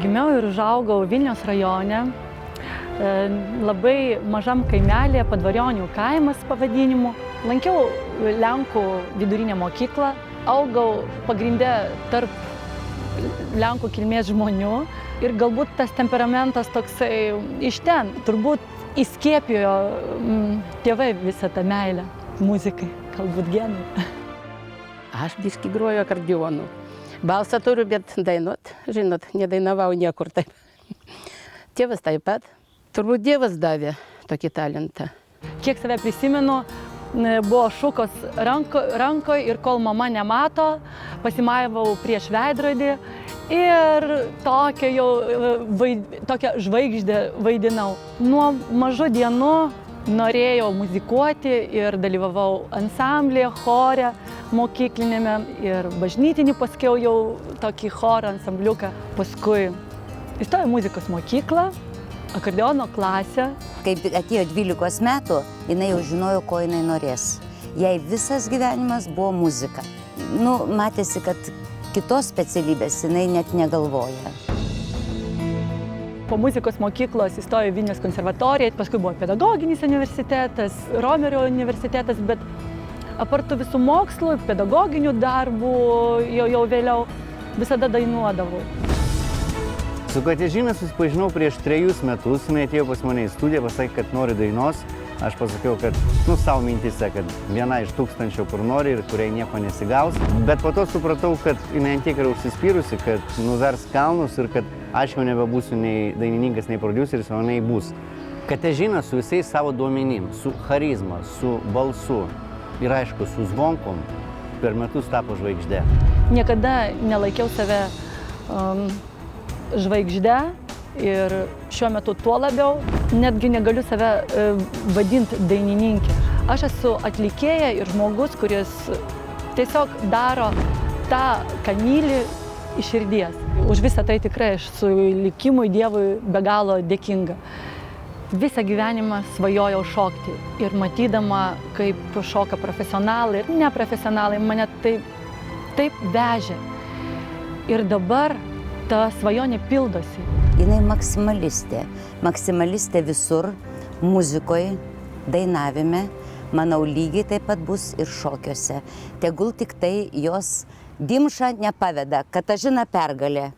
Gimiau ir užaugau Vilniaus rajone, labai mažam kaimelėje, Padvarionių kaimas pavadinimu. Lankiau Lenkų vidurinę mokyklą, augau pagrinde tarp Lenkų kilmės žmonių ir galbūt tas temperamentas toksai iš ten, turbūt įskiepijo tėvai visą tą meilę muzikai, galbūt genai. Aš biškį groju akordeonu. Balsą turiu, bet dainuot, žinot, nedainavau niekur taip. Tėvas taip pat. Turbūt Dievas davė tokį talentą. Kiek save prisimenu, buvo šukos rankoje ir kol mama nemato, pasimavau prieš veidrodį ir tokią žvaigždę vaidinau. Nuo mažų dienų norėjau muzikuoti ir dalyvavau ansamblėje, chore mokyklinėme ir bažnytinį paskiau jau tokį chorą, ansambliuką. Paskui įstojau į muzikos mokyklą, akordeono klasę. Kai atėjo 12 metų, jinai jau žinojo, ko jinai norės. Jai visas gyvenimas buvo muzika. Matėsi, kad kitos specialybės jinai net negalvoja. Po muzikos mokyklos įstojau į Vilniaus konservatoriją, paskui buvo pedagoginis universitetas, Romerio universitetas, bet apart visų mokslų, pedagoginių darbų jau vėliau visada dainuodavau. Su Katežina susipažinau prieš 3 metus, jinai atėjo pas mane į studiją, pasakė, kad nori dainos. Aš pasakiau, kad, savo mintise, kad viena iš 1000, kur nori ir kuriai nieko nesigaus. Bet po to supratau, kad jinai ant tiek yra užsispyrusi, kad nuvers kalnus ir kad aš jau nebebūsiu nei dainininkas, nei prodiuseris, o jinai bus. Katežina su visais savo duomenim, su charizma, su balsu ir aišku, su zvonkom per metus tapo žvaigžde. Niekada nelaikiau save žvaigžde ir šiuo metu tuo labiau, netgi negaliu save vadinti dainininkė. Aš esu atlikėja ir žmogus, kuris tiesiog daro tą, ką myli iš širdies. Už visą tai tikrai aš su likimui Dievui be galo dėkinga. Visą gyvenimą svajojau šokti ir matydama, kaip šoka profesionalai ir neprofesionalai, mane taip vežė. Ir dabar ta svajonė pildosi. Jinai maksimalistė visur, muzikoje, dainavime, manau, lygiai taip pat bus ir šokiuose. Tegul tik tai jos Dimša nepaveda, Katažina pergalė.